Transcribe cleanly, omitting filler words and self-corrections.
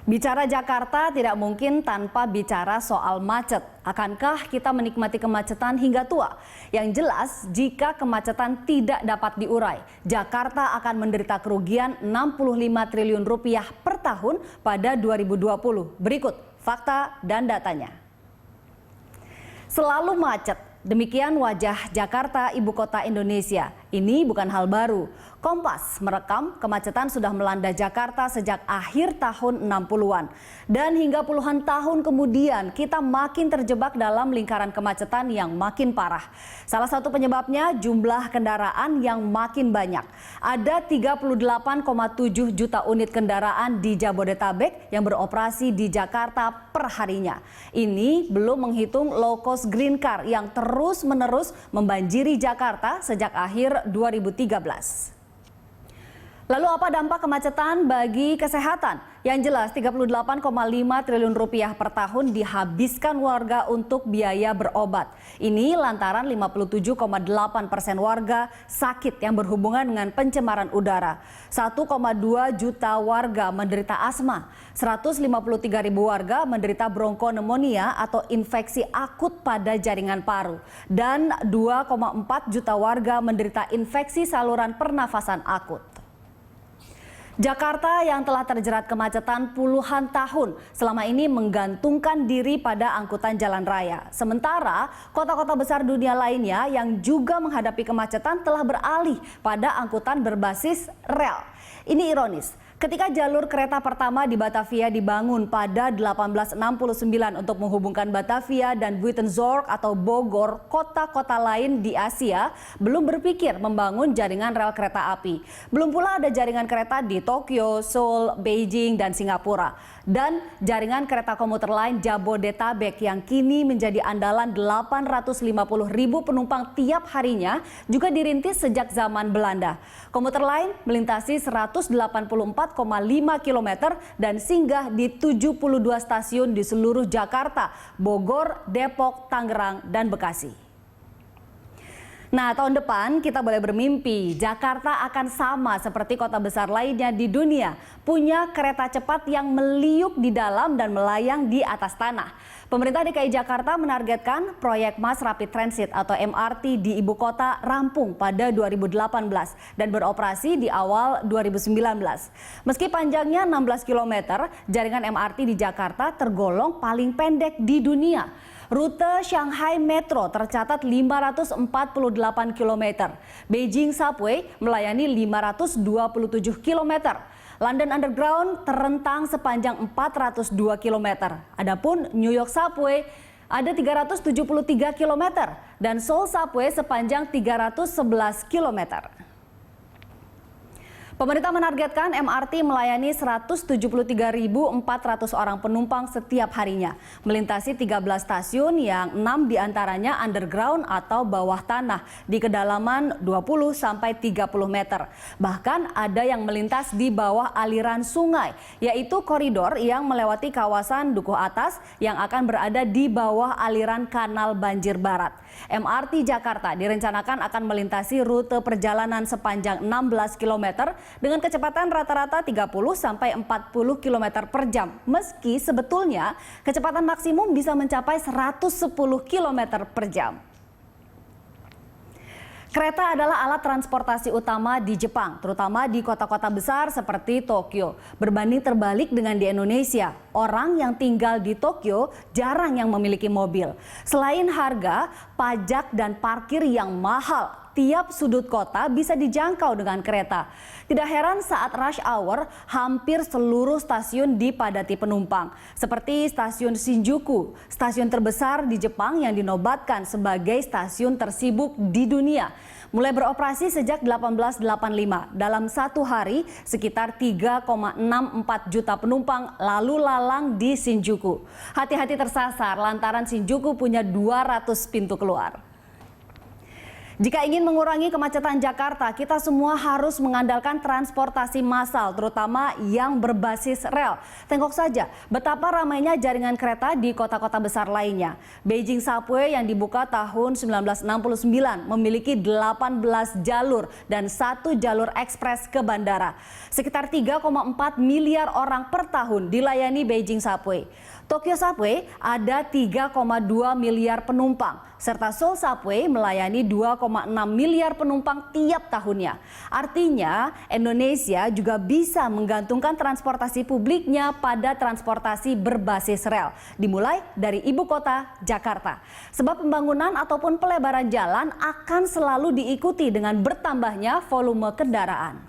Bicara Jakarta tidak mungkin tanpa bicara soal macet. Akankah kita menikmati kemacetan hingga tua? Yang jelas, jika kemacetan tidak dapat diurai, Jakarta akan menderita kerugian 65 triliun rupiah per tahun pada 2020. Berikut fakta dan datanya. Selalu macet. Demikian wajah Jakarta, ibu kota Indonesia. Ini bukan hal baru. Kompas merekam kemacetan sudah melanda Jakarta sejak akhir tahun 60-an. Dan hingga puluhan tahun kemudian kita makin terjebak dalam lingkaran kemacetan yang makin parah. Salah satu penyebabnya jumlah kendaraan yang makin banyak. Ada 38,7 juta unit kendaraan di Jabodetabek yang beroperasi di Jakarta per harinya. Ini belum menghitung low cost green car yang terus-menerus membanjiri Jakarta sejak akhir 2013. Lalu apa dampak kemacetan bagi kesehatan? Yang jelas 38,5 triliun rupiah per tahun dihabiskan warga untuk biaya berobat. Ini lantaran 57,8% warga sakit yang berhubungan dengan pencemaran udara. 1,2 juta warga menderita asma. 153.000 warga menderita bronkonemonia atau infeksi akut pada jaringan paru. Dan 2,4 juta warga menderita infeksi saluran pernafasan akut. Jakarta yang telah terjerat kemacetan puluhan tahun selama ini menggantungkan diri pada angkutan jalan raya. Sementara kota-kota besar dunia lainnya yang juga menghadapi kemacetan telah beralih pada angkutan berbasis rel. Ini ironis. Ketika jalur kereta pertama di Batavia dibangun pada 1869 untuk menghubungkan Batavia dan Buitenzorg atau Bogor, kota-kota lain di Asia belum berpikir membangun jaringan rel kereta api. Belum pula ada jaringan kereta di Tokyo, Seoul, Beijing, dan Singapura. Dan jaringan kereta komuter lain Jabodetabek yang kini menjadi andalan 850.000 penumpang tiap harinya juga dirintis sejak zaman Belanda. Komuter lain melintasi 184,5 km dan singgah di 72 stasiun di seluruh Jakarta, Bogor, Depok, Tangerang, dan Bekasi. Nah, tahun depan kita boleh bermimpi Jakarta akan sama seperti kota besar lainnya di dunia, punya kereta cepat yang meliuk di dalam dan melayang di atas tanah. Pemerintah DKI Jakarta menargetkan proyek Mass Rapid Transit atau MRT di ibu kota rampung pada 2018 dan beroperasi di awal 2019. Meski panjangnya 16 km, jaringan MRT di Jakarta tergolong paling pendek di dunia. Rute Shanghai Metro tercatat 548 km. Beijing Subway melayani 527 km. London Underground terentang sepanjang 402 km. Adapun New York Subway ada 373 km dan Seoul Subway sepanjang 311 km. Pemerintah menargetkan MRT melayani 173.400 orang penumpang setiap harinya, melintasi 13 stasiun yang 6 diantaranya underground atau bawah tanah di kedalaman 20-30 meter. Bahkan ada yang melintas di bawah aliran sungai, yaitu koridor yang melewati kawasan Dukuh Atas yang akan berada di bawah aliran Kanal Banjir Barat. MRT Jakarta direncanakan akan melintasi rute perjalanan sepanjang 16 km dengan kecepatan rata-rata 30-40 km per jam. Meski sebetulnya kecepatan maksimum bisa mencapai 110 km per jam. Kereta adalah alat transportasi utama di Jepang, terutama di kota-kota besar seperti Tokyo. Berbanding terbalik dengan di Indonesia, orang yang tinggal di Tokyo jarang yang memiliki mobil. Selain harga, pajak dan parkir yang mahal, tiap sudut kota bisa dijangkau dengan kereta. Tidak heran saat rush hour, hampir seluruh stasiun dipadati penumpang. Seperti stasiun Shinjuku, stasiun terbesar di Jepang yang dinobatkan sebagai stasiun tersibuk di dunia. Mulai beroperasi sejak 1885, dalam satu hari sekitar 3,64 juta penumpang lalu lalang di Shinjuku. Hati-hati tersasar lantaran Shinjuku punya 200 pintu keluar. Jika ingin mengurangi kemacetan Jakarta, kita semua harus mengandalkan transportasi massal, terutama yang berbasis rel. Tengok saja betapa ramainya jaringan kereta di kota-kota besar lainnya. Beijing Subway yang dibuka tahun 1969 memiliki 18 jalur dan 1 jalur ekspres ke bandara. Sekitar 3,4 miliar orang per tahun dilayani Beijing Subway. Tokyo Subway ada 3,2 miliar penumpang, serta Seoul Subway melayani 2,6 miliar penumpang tiap tahunnya. Artinya, Indonesia juga bisa menggantungkan transportasi publiknya pada transportasi berbasis rel, dimulai dari ibu kota Jakarta. Sebab pembangunan ataupun pelebaran jalan akan selalu diikuti dengan bertambahnya volume kendaraan.